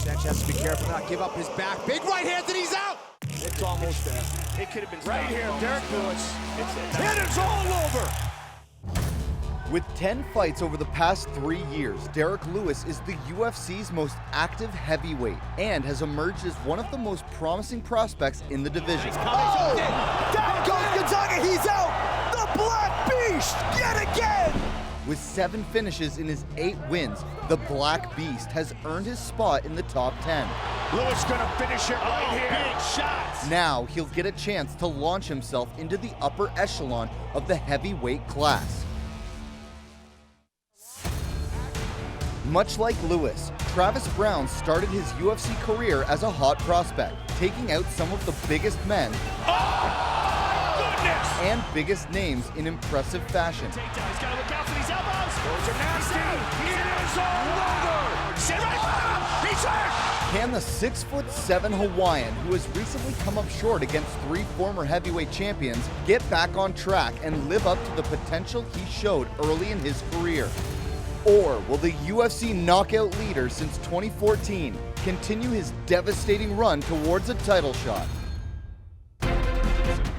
Bench has to be careful not give up his back. Big right hand and he's out! It's almost there. It could have been Right here, Derrick Lewis. And it's all over! With 10 fights over the past 3 years, Derrick Lewis is the UFC's most active heavyweight and has emerged as one of the most promising prospects in the division. Oh! Down goes Gonzaga, he's out! The Black Beast, yet again! With 7 finishes in his 8 wins, the Black Beast has earned his spot in the top 10. Lewis gonna finish it right here. Big shots. Now he'll get a chance to launch himself into the upper echelon of the heavyweight class. Much like Lewis, Travis Browne started his UFC career as a hot prospect, taking out some of the biggest men and biggest names in impressive fashion. He's got to look out for these elbows. Those are nasty. It is all over. Sit right. He's hurt. Can the 6'7" Hawaiian, who has recently come up short against 3 former heavyweight champions, get back on track and live up to the potential he showed early in his career? Or will the UFC knockout leader since 2014 continue his devastating run towards a title shot?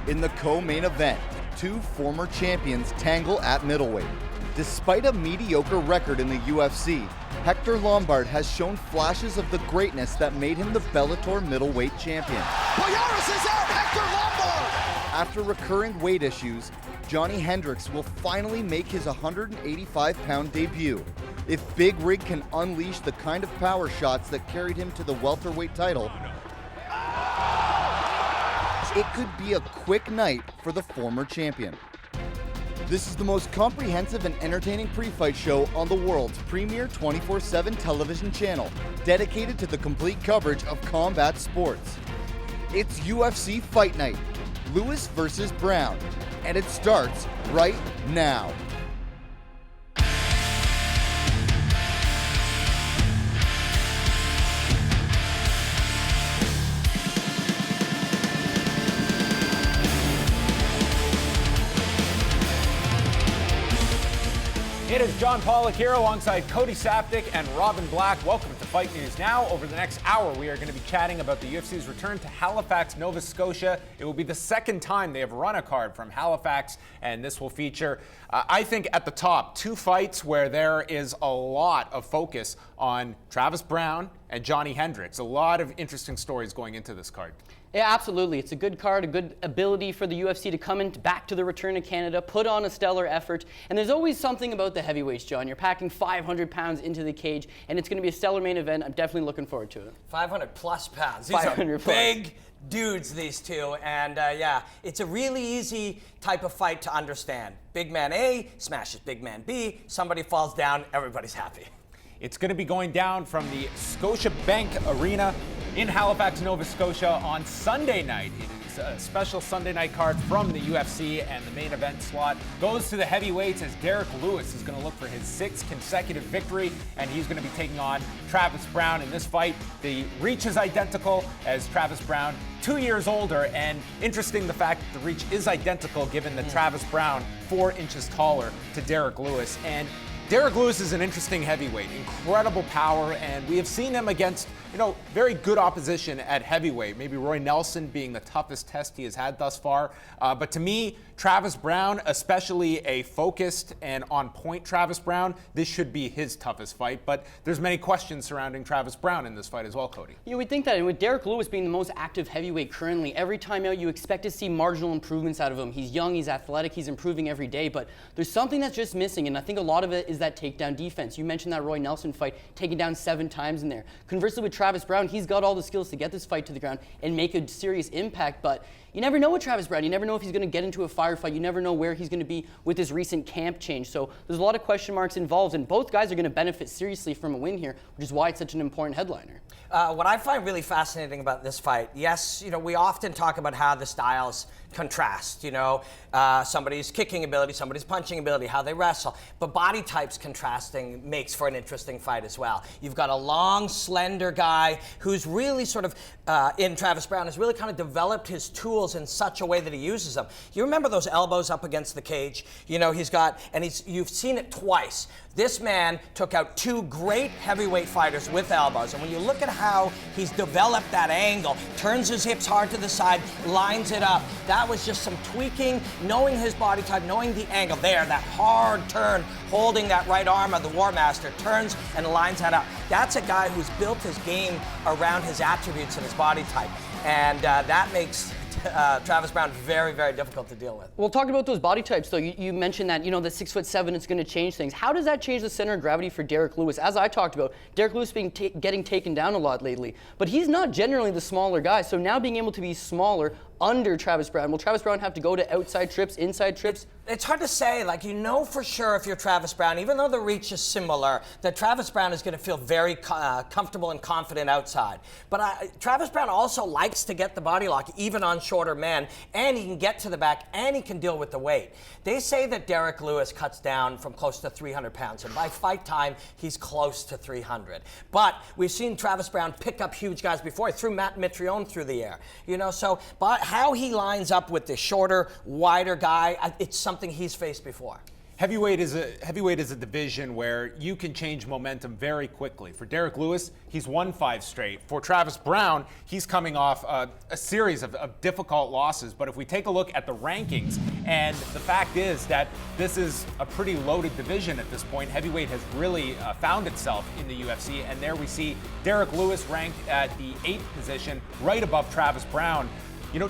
In the co-main event, 2 former champions tangle at middleweight. Despite a mediocre record in the UFC, Hector Lombard has shown flashes of the greatness that made him the Bellator middleweight champion. Boyaris is out, Hector Lombard! After recurring weight issues, Johnny Hendricks will finally make his 185-pound debut. If Big Rig can unleash the kind of power shots that carried him to the welterweight title, it could be a quick night for the former champion. This is the most comprehensive and entertaining pre-fight show on the world's premier 24/7 television channel, dedicated to the complete coverage of combat sports. It's UFC Fight Night, Lewis versus Browne, and it starts right now. It is John Pollock here alongside Cody Saptic and Robin Black. Welcome to Fight News Now. Over the next hour, we are going to be chatting about the UFC's return to Halifax, Nova Scotia. It will be the second time they have run a card from Halifax, and this will feature, I think, at the top, 2 fights where there is a lot of focus on Travis Browne and Johnny Hendricks. A lot of interesting stories going into this card. Yeah, absolutely. It's a good card, a good ability for the UFC to come in back to the return to Canada, put on a stellar effort. And there's always something about the heavyweights, John. You're packing 500 pounds into the cage, and it's going to be a stellar main event. I'm definitely looking forward to it. 500 plus pounds. These 500 are plus. big dudes, these two. And yeah, it's a really easy type of fight to understand. Big man A smashes big man B. Somebody falls down. Everybody's happy. It's going to be going down from the Scotiabank Arena in Halifax, Nova Scotia on Sunday night. It is a special Sunday night card from the UFC, and the main event slot goes to the heavyweights as Derrick Lewis is going to look for his 6th consecutive victory, and he's going to be taking on Travis Browne in this fight. The reach is identical as Travis Browne, 2 years older, and interesting the fact that the reach is identical given that Travis Browne 4 inches taller to Derrick Lewis. And Derrick Lewis is an interesting heavyweight, incredible power, and we have seen him against, very good opposition at heavyweight. Maybe Roy Nelson being the toughest test he has had thus far. But to me, Travis Browne, especially a focused and on-point Travis Browne, this should be his toughest fight. But there's many questions surrounding Travis Browne in this fight as well, Cody. You would think that, and with Derrick Lewis being the most active heavyweight currently, every time out you expect to see marginal improvements out of him. He's young, he's athletic, he's improving every day, but there's something that's just missing, and I think a lot of it is that takedown defense. You mentioned that Roy Nelson fight, taking down 7 times in there. Conversely, with Travis Browne, he's got all the skills to get this fight to the ground and make a serious impact, but you never know with Travis Browne. You never know if he's going to get into a firefight. You never know where he's going to be with his recent camp change. So there's a lot of question marks involved, and both guys are going to benefit seriously from a win here, which is why it's such an important headliner. What I find really fascinating about this fight, yes, we often talk about how the styles contrast, somebody's kicking ability, somebody's punching ability, how they wrestle, but body types contrasting makes for an interesting fight as well. You've got a long, slender guy who's really sort of, in Travis Browne, has really kind of developed his tools tools in such a way that he uses them. You remember those elbows up against the cage? You know, you've seen it twice. This man took out 2 great heavyweight fighters with elbows. And when you look at how he's developed that angle, turns his hips hard to the side, lines it up, that was just some tweaking, knowing his body type, knowing the angle there, that hard turn, holding that right arm of the War Master, turns and lines that up. That's a guy who's built his game around his attributes and his body type. And that makes Travis Browne very, very difficult to deal with. Well, talking about those body types, though, you mentioned that, the 6'7", it's going to change things. How does that change the center of gravity for Derrick Lewis? As I talked about, Derrick Lewis getting taken down a lot lately, but he's not generally the smaller guy. So now being able to be smaller under Travis Browne, will Travis Browne have to go to outside trips, inside trips? It's hard to say. Like, you know for sure if you're Travis Browne, even though the reach is similar, that Travis Browne is going to feel very comfortable and confident outside. But Travis Browne also likes to get the body lock, even on shorter men, and he can get to the back, and he can deal with the weight. They say that Derrick Lewis cuts down from close to 300 pounds, and by fight time, he's close to 300. But we've seen Travis Browne pick up huge guys before. He threw Matt Mitrione through the air. But how he lines up with the shorter, wider guy, it's something he's faced before. Heavyweight is a division where you can change momentum very quickly. For Derrick Lewis, he's won 5 straight. For Travis Browne, he's coming off a series of difficult losses. But if we take a look at the rankings, and the fact is that this is a pretty loaded division at this point. Heavyweight has really found itself in the UFC, and there we see Derrick Lewis ranked at the 8th position, right above Travis Browne.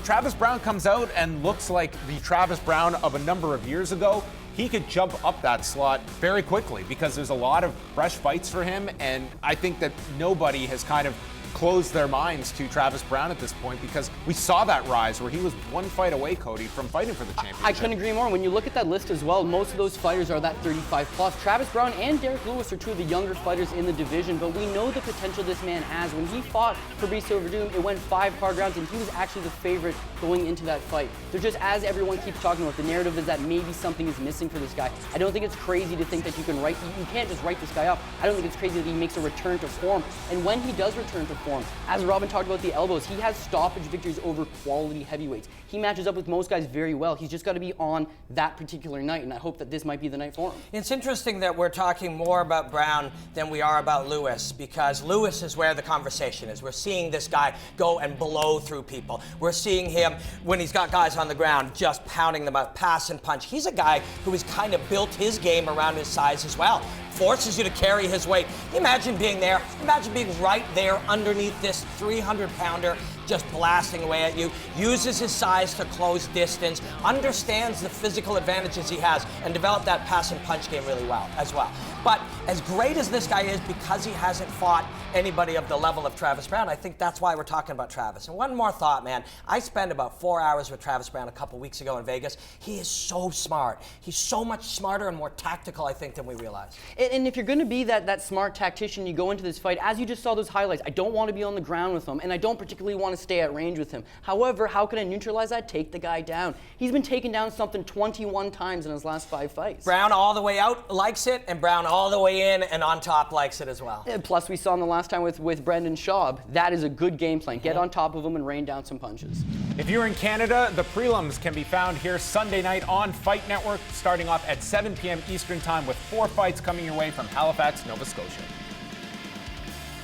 Travis Browne comes out and looks like the Travis Browne of a number of years ago. He could jump up that slot very quickly because there's a lot of fresh fights for him, and I think that nobody has kind of closed their minds to Travis Browne at this point, because we saw that rise where he was 1 fight away, Cody, from fighting for the championship. I couldn't agree more. When you look at that list as well, most of those fighters are that 35 plus. Travis Browne and Derrick Lewis are 2 of the younger fighters in the division, but we know the potential this man has. When he fought Fabrice Overdoom, it went 5 hard rounds, and he was actually the favorite going into that fight. They're just, as everyone keeps talking about, the narrative is that maybe something is missing for this guy. I don't think it's crazy to think that you can't just write this guy up. I don't think it's crazy that he makes a return to form. And when he does return to form, as Robin talked about the elbows, he has stoppage victories over quality heavyweights. He matches up with most guys very well. He's just got to be on that particular night, and I hope that this might be the night for him. It's interesting that we're talking more about Browne than we are about Lewis, because Lewis is where the conversation is. We're seeing this guy go and blow through people. We're seeing him, when he's got guys on the ground, just pounding them out, pass and punch. He's a guy who has kind of built his game around his size as well. Forces you to carry his weight. Imagine being there. Imagine being right there underneath this 300-pounder, just blasting away at you. Uses his size to close distance. Understands the physical advantages he has, and developed that pass and punch game really well as well. But as great as this guy is, because he hasn't fought anybody of the level of Travis Browne, I think that's why we're talking about Travis. And one more thought, man. I spent about 4 hours with Travis Browne a couple weeks ago in Vegas. He is so smart. He's so much smarter and more tactical, I think, than we realize. And if you're going to be that smart tactician, you go into this fight, as you just saw those highlights, I don't want to be on the ground with him, and I don't particularly want to stay at range with him. However, how can I neutralize that? Take the guy down. He's been taken down something 21 times in his last 5 fights. Browne all the way out likes it, and Browne all the way in and on top likes it as well. And plus, we saw him the last time with Brendan Schaub. That is a good game plan. Get on top of him and rain down some punches. If you're in Canada, the prelims can be found here Sunday night on Fight Network, starting off at 7 p.m. Eastern Time, with 4 fights coming your way from Halifax, Nova Scotia.